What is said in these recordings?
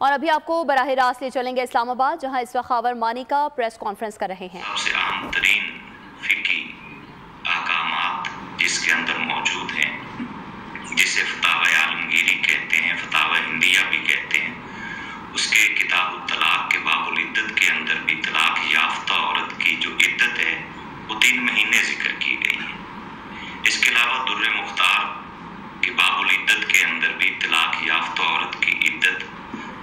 اور ابھی آپ کو براہ راست لے چلیں گے اسلام آباد، جہاں اس وقت خاور مانی کا پریس کانفرنس کر رہے ہیں۔ سب سے اہم ترین فقہی احکامات جس کے اندر موجود ہیں، جسے فتاوی عالمگیری کہتے ہیں، فتاوی ہندیہ بھی کہتے ہیں، اس کے کتاب الطلاق کے باب العدت کے اندر بھی طلاق یافتہ عورت کی جو عدت ہے وہ 3 مہینے ذکر کی گئی ہے۔ اس کے علاوہ در مختار کے باب العدت کے اندر بھی طلاق یافتہ عورت کی عدت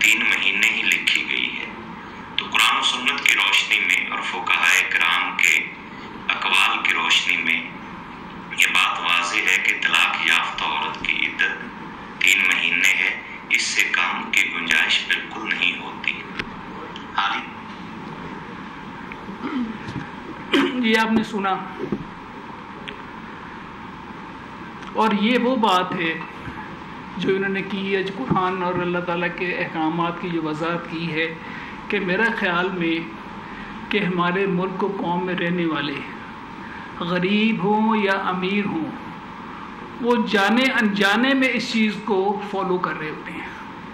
3 مہینے ہی لکھی گئی ہے۔ تو قرآن و سنت کی روشنی میں اور فقہائے کرام کے اقوال کی روشنی میں یہ بات واضح ہے کہ طلاق یافتہ عورت کی عدت 3 مہینے ہے، اس سے کم کی گنجائش بالکل نہیں ہوتی۔ یہ آپ نے سنا، اور یہ وہ بات ہے جو انہوں نے کی ہے، جو قرآن اور اللہ تعالیٰ کے احکامات کی جو وضاحت کی ہے کہ میرا خیال میں کہ ہمارے ملک و قوم میں رہنے والے غریب ہوں یا امیر ہوں، وہ جانے انجانے میں اس چیز کو فالو کر رہے ہوتے ہیں۔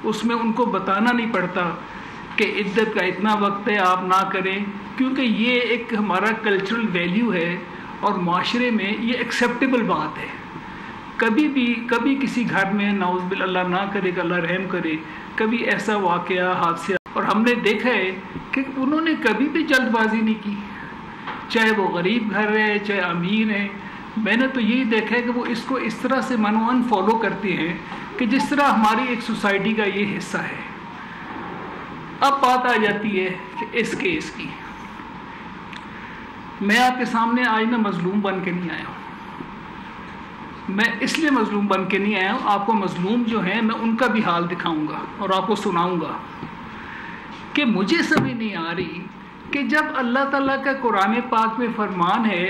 اس میں ان کو بتانا نہیں پڑتا کہ عدت کا اتنا وقت ہے، آپ نہ کریں، کیونکہ یہ ایک ہمارا کلچرل ویلیو ہے اور معاشرے میں یہ ایکسیپٹیبل بات ہے۔ کبھی کسی گھر میں نعوذ باللہ اللہ نہ کرے کہ اللہ رحم کرے، کبھی ایسا واقعہ حادثہ، اور ہم نے دیکھا ہے کہ انہوں نے کبھی بھی جلد بازی نہیں کی، چاہے وہ غریب گھر ہے چاہے امیر ہے۔ میں نے تو یہی دیکھا ہے کہ وہ اس کو اس طرح سے منوان فالو کرتے ہیں کہ جس طرح ہماری ایک سوسائٹی کا یہ حصہ ہے۔ اب بات آ جاتی ہے کہ اس کیس کی، میں آپ کے سامنے آج میں مظلوم بن کے نہیں آیا ہوں۔ میں اس لیے مظلوم بن کے نہیں آیا ہوں، آپ کو مظلوم جو ہیں میں ان کا بھی حال دکھاؤں گا اور آپ کو سناؤں گا کہ مجھے سمجھ نہیں آ رہی کہ جب اللہ تعالیٰ کا قرآن پاک میں فرمان ہے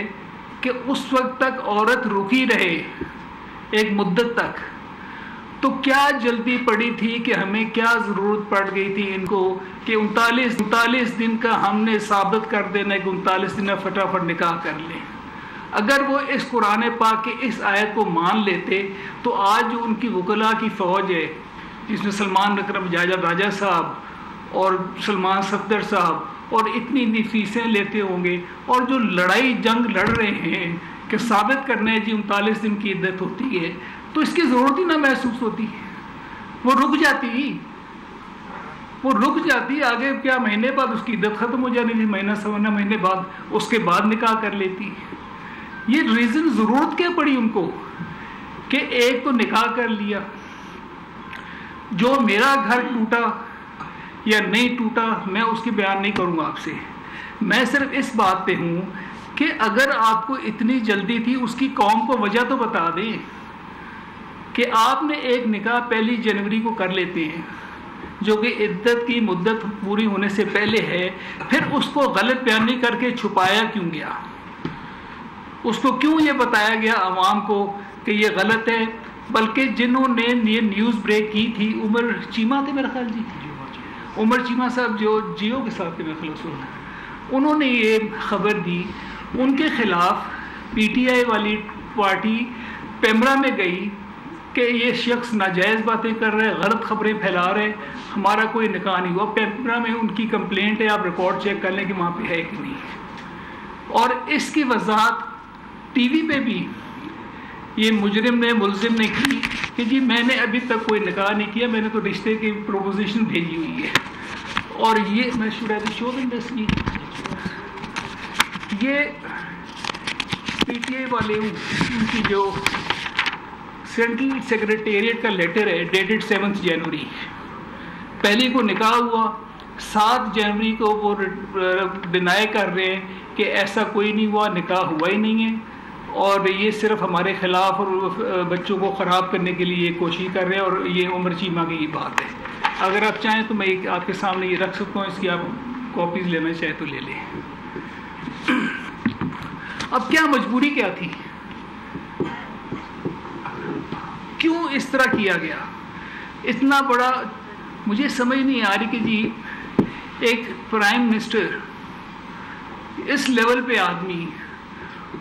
کہ اس وقت تک عورت رکی رہے ایک مدت تک، تو کیا جلدی پڑی تھی کہ ہمیں کیا ضرورت پڑ گئی تھی ان کو کہ 39 دن کا ہم نے ثابت کر دینا ہے کہ 39 دن میں فٹافٹ نکاح کر لیں۔ اگر وہ اس قرآن پاک کی اس آیت کو مان لیتے تو آج جو ان کی وکلاء کی فوج ہے، جس میں سلمان اکرم راجہ صاحب اور سلمان صفدر صاحب اور اتنی فیسیں لیتے ہوں گے، اور جو لڑائی جنگ لڑ رہے ہیں کہ ثابت کرنا ہے جی 39 دن کی عدت ہوتی ہے، تو اس کی ضرورت ہی نہ محسوس ہوتی، وہ رک جاتی آگے کیا مہینے بعد اس کی عدت ختم ہو جانی تھی، مہینہ سوا مہینے بعد اس کے بعد نکاح کر لیتی۔ یہ ریزن ضرورت کیا پڑی ان کو کہ ایک تو نکاح کر لیا، جو میرا گھر ٹوٹا یا نہیں ٹوٹا میں اس کی بیان نہیں کروں گا آپ سے، میں صرف اس بات پہ ہوں کہ اگر آپ کو اتنی جلدی تھی اس کی قوم کو وجہ تو بتا دیں کہ آپ نے ایک نکاح 1 جنوری کو کر لیتے ہیں جو کہ عدت کی مدت پوری ہونے سے پہلے ہے، پھر اس کو غلط بیانی کر کے چھپایا کیوں گیا؟ اس کو کیوں یہ بتایا گیا عوام کو کہ یہ غلط ہے؟ بلکہ جنہوں نے یہ نیوز بریک کی تھی، عمر چیمہ تھے میرا خیال، عمر چیمہ صاحب جو جیو کے ساتھ تھے میرا خیال، انہوں نے یہ خبر دی، ان کے خلاف پی ٹی آئی والی پارٹی پیمرا میں گئی کہ یہ شخص ناجائز باتیں کر رہے، غلط خبریں پھیلا رہے، ہمارا کوئی نکاح نہیں ہوا۔ پیمرا میں ان کی کمپلینٹ ہے، آپ ریکارڈ چیک کر لیں کہ وہاں پہ ہے کہ نہیں۔ اور اس کی وضاحت ٹی وی پہ بھی یہ ملزم نے کی کہ جی میں نے ابھی تک کوئی نکاح نہیں کیا، میں نے تو رشتے کی پروپوزیشن بھیجی ہوئی ہے۔ اور یہ میں یہ پی ٹی آئی والے ان کی جو سینٹرل سیکریٹریٹ کا لیٹر ہے ڈیٹڈ 7 جنوری، پہلی کو نکاح ہوا، 7 جنوری کو وہ ڈینائی کر رہے ہیں کہ ایسا کوئی نہیں ہوا، نکاح ہوا ہی نہیں ہے، اور یہ صرف ہمارے خلاف اور بچوں کو خراب کرنے کے لیے یہ کوشش کر رہے ہیں، اور یہ عمر چیمہ کی یہ بات ہے۔ اگر آپ چاہیں تو میں آپ کے سامنے یہ رکھ سکتا ہوں، اس کی آپ کاپیز لینا چاہیں تو لے لیں۔ اب کیا مجبوری کیا تھی؟ کیوں اس طرح کیا گیا؟ اتنا بڑا مجھے سمجھ نہیں آ رہی کہ جی ایک پرائم منسٹر اس لیول پہ آدمی،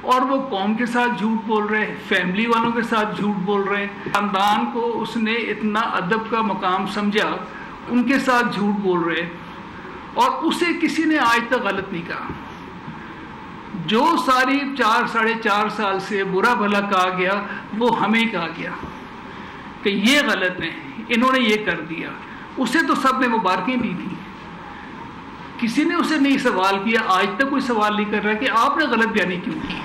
اور وہ قوم کے ساتھ جھوٹ بول رہے، فیملی والوں کے ساتھ جھوٹ بول رہے، خاندان کو اس نے اتنا ادب کا مقام سمجھا ان کے ساتھ جھوٹ بول رہے اور اسے کسی نے آج تک غلط نہیں کہا. جو ساری 4.5 سال سے برا بھلا کہا گیا وہ ہمیں کہا گیا کہ یہ غلط ہے، انہوں نے یہ کر دیا. اسے تو سب نے مبارکیں دی تھی، کسی نے اسے نہیں سوال کیا. آج تک کوئی سوال نہیں کر رہا کہ آپ نے غلط بیانی کیوں کی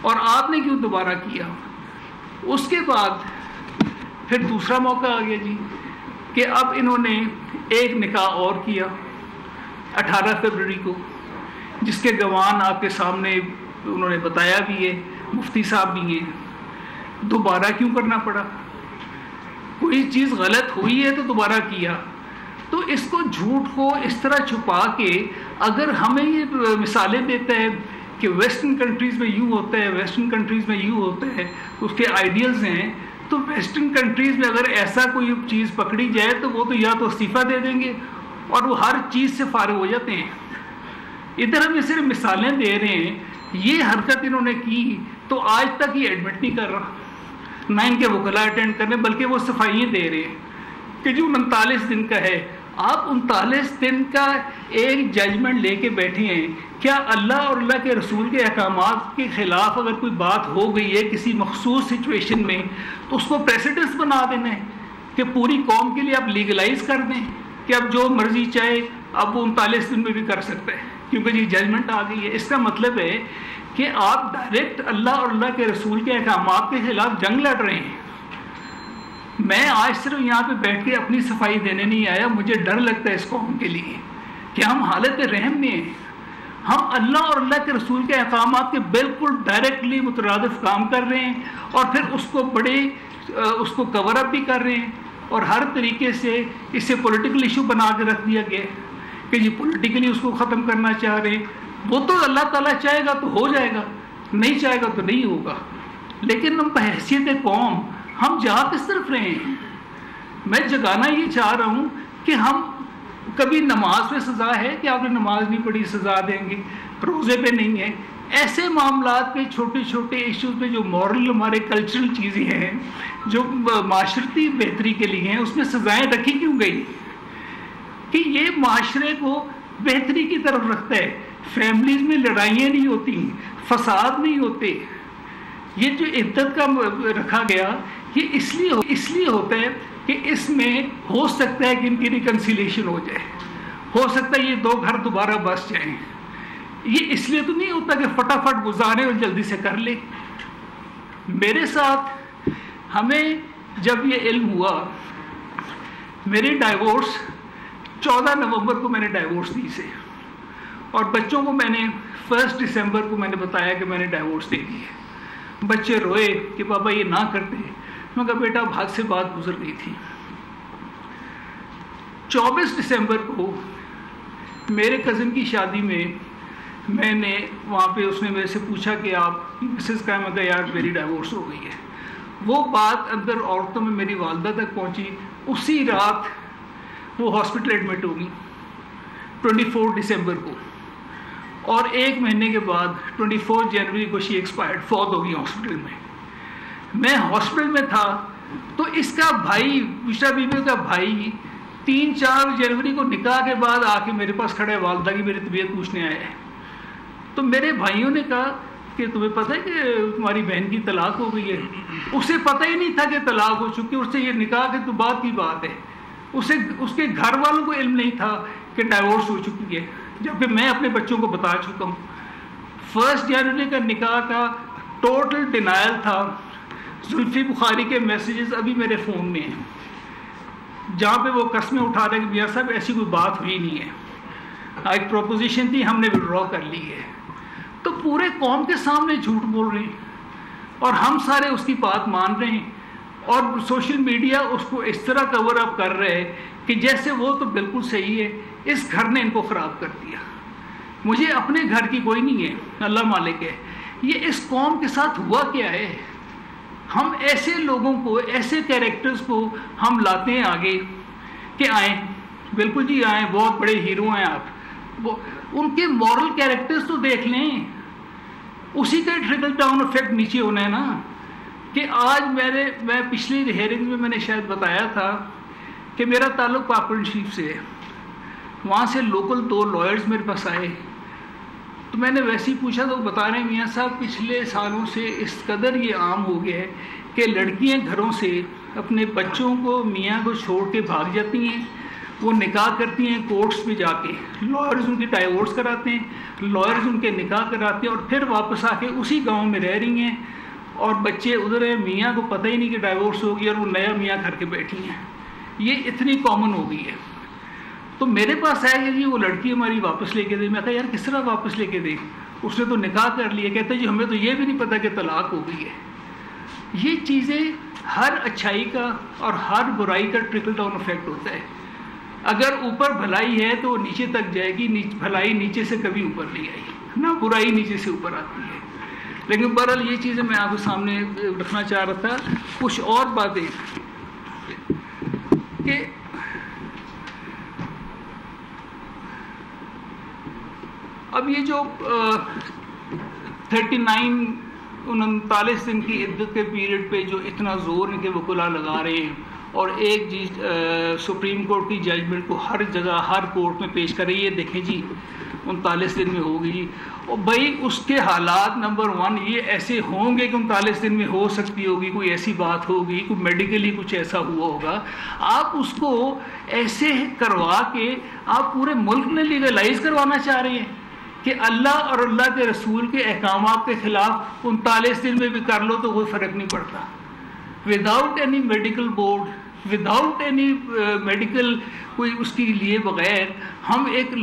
اور آپ نے کیوں دوبارہ کیا. اس کے بعد پھر دوسرا موقع آ گیا جی کہ اب انہوں نے ایک نکاح اور کیا 18 فروری کو، جس کے گواہان آپ کے سامنے انہوں نے بتایا بھی ہے، مفتی صاحب بھی ہیں. دوبارہ کیوں کرنا پڑا؟ کوئی چیز غلط ہوئی ہے تو دوبارہ کیا. تو اس کو جھوٹ کو اس طرح چھپا کے اگر ہمیں یہ مثالیں دیتا ہے کہ ویسٹرن کنٹریز میں یوں ہوتا ہے، ویسٹرن کنٹریز میں یوں ہوتا ہے، اس کے آئیڈیلز ہیں، تو ویسٹرن کنٹریز میں اگر ایسا کوئی چیز پکڑی جائے تو وہ تو یا تو استعفیٰ دے دیں گے اور وہ ہر چیز سے فارغ ہو جاتے ہیں. ادھر ہم صرف مثالیں دے رہے ہیں. یہ حرکت انہوں نے کی تو آج تک یہ ایڈمٹ نہیں کر رہا، نہ ان کے وکلاء اٹینڈ کرنے، بلکہ وہ صفائیاں دے رہے ہیں کہ جو 39 دن کا ہے. آپ 39 دن کا ایک ججمنٹ لے کے بیٹھے ہیں. کیا اللہ اور اللہ کے رسول کے احکامات کے خلاف اگر کوئی بات ہو گئی ہے کسی مخصوص سچویشن میں تو اس کو پریسیڈنس بنا دینا ہے کہ پوری قوم کے لیے آپ لیگلائز کر دیں کہ اب جو مرضی چاہے اب وہ 39 دن میں بھی کر سکتا ہے کیونکہ جی ججمنٹ آ گئی ہے. اس کا مطلب ہے کہ آپ ڈائریکٹ اللہ اور اللہ کے رسول کے احکامات کے خلاف جنگ لڑ رہے ہیں. میں آج صرف یہاں پہ بیٹھ کے اپنی صفائی دینے نہیں آیا. مجھے ڈر لگتا ہے اس قوم کے لیے کہ ہم حالت رحم میں ہیں. ہم اللہ اور اللہ کے رسول کے احکامات کے بالکل ڈائریکٹلی مترادف کام کر رہے ہیں اور پھر اس کو کور اپ بھی کر رہے ہیں اور ہر طریقے سے اسے پولیٹیکل ایشو بنا کے رکھ دیا گیا کہ جی پولیٹیکلی اس کو ختم کرنا چاہ رہے ہیں. وہ تو اللہ تعالیٰ چاہے گا تو ہو جائے گا، نہیں چاہے گا تو نہیں ہوگا. لیکن ہم بحیثیت قوم ہم جا کس طرف رہے ہیں؟ میں جگانا یہ چاہ رہا ہوں کہ ہم کبھی نماز پہ سزا ہے کہ آپ نے نماز نہیں پڑھی سزا دیں گے، روزے پہ نہیں ہے. ایسے معاملات پہ چھوٹے چھوٹے ایشوز پہ جو مورل ہمارے کلچرل چیزیں ہیں جو معاشرتی بہتری کے لیے ہیں اس میں سزائیں رکھی کیوں گئی کہ یہ معاشرے کو بہتری کی طرف رکھتا ہے. فیملیز میں لڑائیاں نہیں ہوتی، فساد نہیں ہوتے. یہ جو عدت کا رکھا گیا یہ اس لیے ہوتا ہے کہ اس میں ہو سکتا ہے کہ ان کی ریکنسیلیشن ہو جائے، ہو سکتا ہے یہ 2 گھر دوبارہ بس جائیں. یہ اس لیے تو نہیں ہوتا کہ فٹافٹ گزارے اور جلدی سے کر لے. میرے ساتھ ہمیں جب یہ علم ہوا، میری ڈائیورس 14 نومبر کو میں نے ڈائیورس دی سے اور بچوں کو میں نے 1 دسمبر کو میں نے بتایا کہ میں نے ڈائیورس دے دی ہے. بچے روئے کہ پاپا یہ نہ کرتے. میں کہا بیٹا بھاگ سے بات گزر گئی تھی. 24 دسمبر کو میرے کزن کی شادی میں نے وہاں پہ اس نے میرے سے پوچھا کہ آپ مسز کا؟ میں کہا یار میری ڈائیورس ہو گئی ہے. وہ بات اندر عورتوں میں میری والدہ تک پہنچی. اسی رات وہ ہاسپٹل ایڈمٹ ہوگی 24 دسمبر کو اور 1 مہینے کے بعد 24 جنوری کو شی ایکسپائرڈ، فوت ہو گئی ہاسپٹل میں. میں ہاسپٹل میں تھا تو اس کا بھائی بشرا بیوی کا بھائی 3-4 جنوری کو نکاح کے بعد آ کے میرے پاس کھڑا ہے، والدہ کی میری طبیعت پوچھنے آیا ہے. تو میرے بھائیوں نے کہا کہ تمہیں پتہ ہے کہ تمہاری بہن کی طلاق ہو گئی ہے؟ اسے پتہ ہی نہیں تھا کہ طلاق ہو چکی، اس سے یہ نکاح کے تو بعد کی بات ہے. اس کے گھر والوں کو علم نہیں تھا کہ ڈائیورس ہو چکی ہے، جبکہ میں اپنے بچوں کو بتا چکا ہوں. 1 جنوری کا نکاح کا ٹوٹل ڈینائل تھا. زلفی بخاری کے میسیجز ابھی میرے فون میں ہیں جہاں پہ وہ قسمیں اٹھا رہے کہ میاں صاحب ایسی کوئی بات ہوئی نہیں ہے، ایک پروپوزیشن تھی ہم نے وڈرا کر لی ہے. تو پورے قوم کے سامنے جھوٹ بول رہے ہیں اور ہم سارے اس کی بات مان رہے ہیں اور سوشل میڈیا اس کو اس طرح کور اپ کر رہے ہیں کہ جیسے وہ تو بالکل صحیح ہے. اس گھر نے ان کو خراب کر دیا. مجھے اپنے گھر کی کوئی نہیں ہے، اللہ مالک ہے. یہ اس قوم کے ساتھ ہوا کیا ہے؟ ہم ایسے لوگوں کو، ایسے کیریکٹرز کو ہم لاتے ہیں آگے کہ آئیں، بالکل جی آئیں، بہت بڑے ہیرو ہیں آپ. ان کے مورل کیریکٹرز تو دیکھ لیں. اسی کا ٹرکل ڈاؤن افیکٹ نیچے ہونا ہے نا. کہ آج میں پچھلی ہیئرنگ میں نے شاید بتایا تھا کہ میرا تعلق پاکپن شریف سے ہے. وہاں سے لوکل 2 لائرز میرے پاس آئے تو میں نے ویسے ہی پوچھا تو بتا رہے ہیں میاں صاحب پچھلے سالوں سے اس قدر یہ عام ہو گیا ہے کہ لڑکیاں گھروں سے اپنے بچوں کو میاں کو چھوڑ کے بھاگ جاتی ہیں. وہ نکاح کرتی ہیں کورٹس پہ جا کے, لائرز ان کی ڈائیورس کراتے ہیں, لائرز ان کے نکاح کراتے ہیں اور پھر واپس آ کے اسی گاؤں میں رہ رہی ہیں اور بچے ادھر ہیں, میاں کو پتہ ہی نہیں کہ ڈائیورس ہو گئی اور وہ نیا میاں گھر کے بیٹھی ہیں. یہ اتنی کامن ہو گئی ہے. تو میرے پاس آیا کہ جی وہ لڑکی ہماری واپس لے کے دے. میں کہا یار کس طرح واپس لے کے دے, اس نے تو نکاح کر لیا. کہتے جی ہمیں تو یہ بھی نہیں پتہ کہ طلاق ہو گئی ہے. یہ چیزیں ہر اچھائی کا اور ہر برائی کا ٹرکل ڈاؤن افیکٹ ہوتا ہے. اگر اوپر بھلائی ہے تو وہ نیچے تک جائے گی, بھلائی نیچے سے کبھی اوپر نہیں آئے گی, نہ برائی نیچے سے اوپر آتی ہے. لیکن بہرحال یہ چیزیں میں آپ کے سامنے رکھنا چاہ رہا تھا. کچھ اور باتیں کہ اب یہ جو 39 دن کی عدت کے پیریڈ پہ جو اتنا زور ان کے وکلا لگا رہے ہیں اور ایک چیز سپریم کورٹ کی ججمنٹ کو ہر جگہ ہر کورٹ میں پیش کر رہی ہے, دیکھیں جی 39 دن میں ہوگی جی. اور بھائی اس کے حالات نمبر 1 یہ ایسے ہوں گے کہ 39 دن میں ہو سکتی ہوگی, کوئی ایسی بات ہوگی, کوئی میڈیکلی کچھ ایسا ہوا ہوگا. آپ اس کو ایسے کروا کے آپ پورے ملک میں لیگلائز کروانا چاہ رہے ہیں کہ اللہ اور اللہ کے رسول کے احکامات کے خلاف 39 دن میں بھی کر لو تو کوئی فرق نہیں پڑتا. Without any medical board, without any medical کوئی اس کے لیے بغیر ہم ایک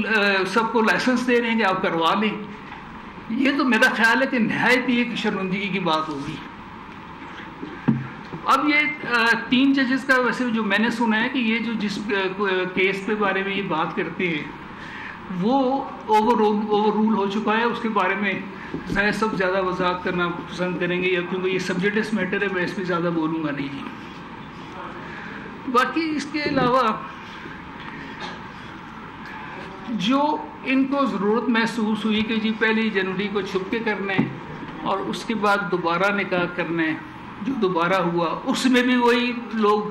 سب کو لائسنس دے رہے ہیں کہ آپ کروا لیں. یہ تو میرا خیال ہے کہ نہایت ہی ایک شرمندگی کی بات ہوگی. اب یہ 3 ججز کا ویسے جو میں نے سنا ہے کہ یہ جو جس کیس کے بارے میں یہ بات کرتے ہیں وہ اوور رول ہو چکا ہے. اس کے بارے میں ظاہر سب زیادہ وضاحت کرنا پسند کریں گے یا کیونکہ یہ سبجیکٹس میٹر ہے, میں اس پہ زیادہ بولوں گا نہیں جی. باقی اس کے علاوہ جو ان کو ضرورت محسوس ہوئی کہ جی 1 جنوری کو چھپ کے کرنا ہے اور اس کے بعد دوبارہ نکاح کرنا ہے, جو دوبارہ ہوا اس میں بھی وہی لوگ,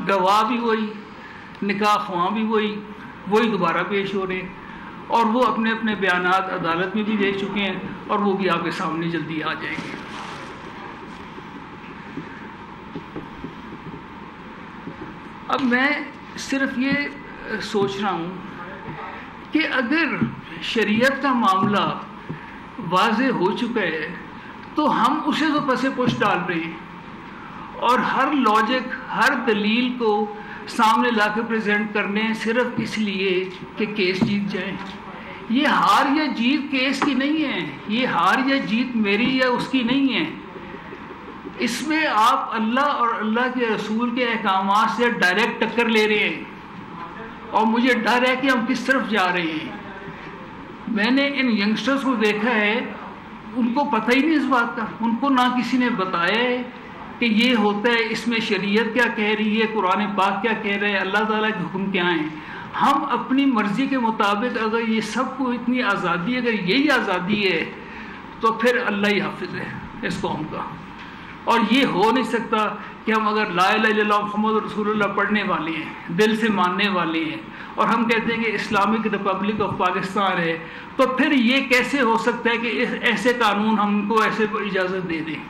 گواہ بھی وہی, نکاح خواں بھی وہی دوبارہ پیش ہو رہے ہیں اور وہ اپنے اپنے بیانات عدالت میں بھی دے چکے ہیں اور وہ بھی آپ کے سامنے جلدی آ جائیں گے. اب میں صرف یہ سوچ رہا ہوں کہ اگر شریعت کا معاملہ واضح ہو چکا ہے تو ہم اسے تو پس پش ڈال رہے ہیں اور ہر لاجک, ہر دلیل کو سامنے لا کے پریزنٹ کرنے صرف اس لیے کہ کیس جیت جائیں. یہ ہار یا جیت کیس کی نہیں ہے, یہ ہار یا جیت میری یا اس کی نہیں ہے. اس میں آپ اللہ اور اللہ کے رسول کے احکامات سے ڈائریکٹ ٹکر لے رہے ہیں اور مجھے ڈر ہے کہ ہم کس طرف جا رہے ہیں. میں نے ان ینگسٹرز کو دیکھا ہے, ان کو پتہ ہی نہیں اس بات کا, ان کو نہ کسی نے بتایا ہے کہ یہ ہوتا ہے, اس میں شریعت کیا کہہ رہی ہے, قرآن پاک کیا کہہ رہا ہے, اللہ تعالیٰ کے حکم کیا ہیں. ہم اپنی مرضی کے مطابق اگر یہ سب کو اتنی آزادی, اگر یہی آزادی ہے تو پھر اللہ ہی حافظ ہے اس قوم کا. اور یہ ہو نہیں سکتا کہ ہم اگر لا الہ الا اللہ محمد رسول اللہ پڑھنے والے ہیں, دل سے ماننے والے ہیں اور ہم کہتے ہیں کہ اسلامک ریپبلک آف پاکستان ہے, تو پھر یہ کیسے ہو سکتا ہے کہ ایسے قانون ہم کو ایسے اجازت دے دیں.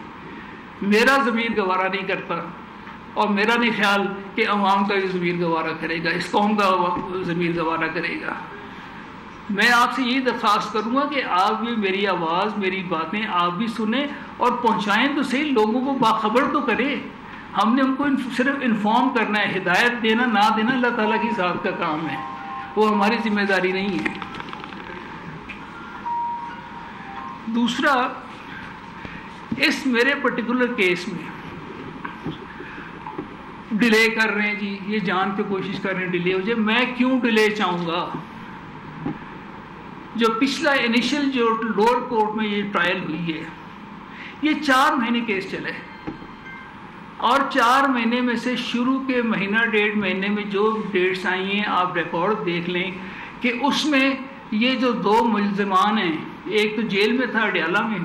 میرا ضمیر گوارہ نہیں کرتا اور میرا نہیں خیال کہ عوام کا یہ ضمیر گوارہ کرے گا, اس قوم کا ضمیر گوارہ کرے گا. میں آپ سے یہی درخواست کروں گا کہ آپ بھی میری آواز, میری باتیں آپ بھی سنیں اور پہنچائیں تو صحیح, لوگوں کو باخبر تو کریں. ہم نے ان کو صرف انفارم کرنا ہے, ہدایت دینا نہ دینا اللہ تعالیٰ کی ذات کا کام ہے, وہ ہماری ذمہ داری نہیں ہے. دوسرا, اس میرے پرٹیکولر کیس میں ڈیلے کر رہے ہیں جی, یہ جان کے کوشش کر رہے ہیں ڈیلے ہو جائے. میں کیوں ڈیلے چاہوں گا؟ جو پچھلا انیشل جو لوور کورٹ میں یہ ٹرائل ہوئی ہے, یہ 4 مہینے کیس چلے اور 4 مہینے میں سے شروع کے مہینہ 1.5 مہینے میں جو ڈیٹس آئی ہیں آپ ریکارڈ دیکھ لیں کہ اس میں یہ جو 2 ملزمان ہیں, ایک تو جیل میں تھا اڈیالہ میں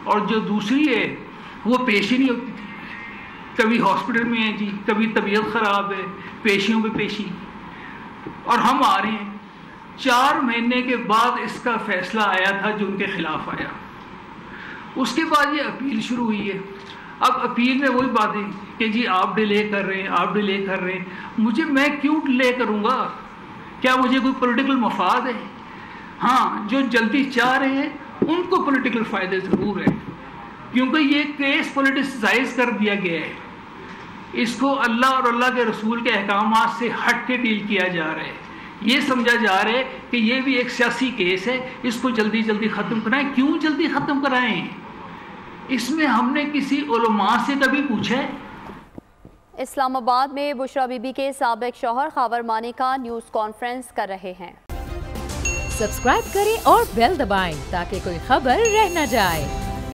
اور جو دوسری ہے وہ پیش ہی نہیں ہوتی تھی. کبھی ہاسپٹل میں ہیں جی، کبھی طبیعت خراب ہے، پیشیوں پہ پیشی، اور ہم آ رہے ہیں۔ 4 مہینے کے بعد اس کا فیصلہ آیا تھا جو ان کے خلاف آیا، اس کے بعد یہ اپیل شروع ہوئی ہے۔ اب اپیل میں وہی باتیں کہ جی آپ ڈیلے کر رہے ہیں، آپ ڈیلے کر رہے ہیں۔ میں کیوں ڈیلے کروں گا؟ کیا مجھے کوئی پولیٹیکل مفاد ہے؟ ہاں، جو جلدی چاہ رہے ہیں ان کو پولیٹیکل فائدے ضرور ہیں، کیونکہ یہ کیس پولیٹیسائز کر دیا گیا ہے، اس کو اللہ اور اللہ کے رسول کے احکامات سے ہٹ کے ڈیل کیا جا رہا ہے۔ یہ سمجھا جا رہا ہے کہ یہ بھی ایک سیاسی کیس ہے، اس کو جلدی جلدی ختم کرائیں۔ کیوں جلدی ختم کرائیں؟ اس میں ہم نے کسی علماء سے کبھی پوچھا ہے؟ اسلام آباد میں بشرا بی بی کے سابق شوہر خاور مانیکا نیوز کانفرنس کر رہے ہیں۔ سبسکرائب کریں اور بیل دبائیں تاکہ کوئی خبر رہ نہ جائے۔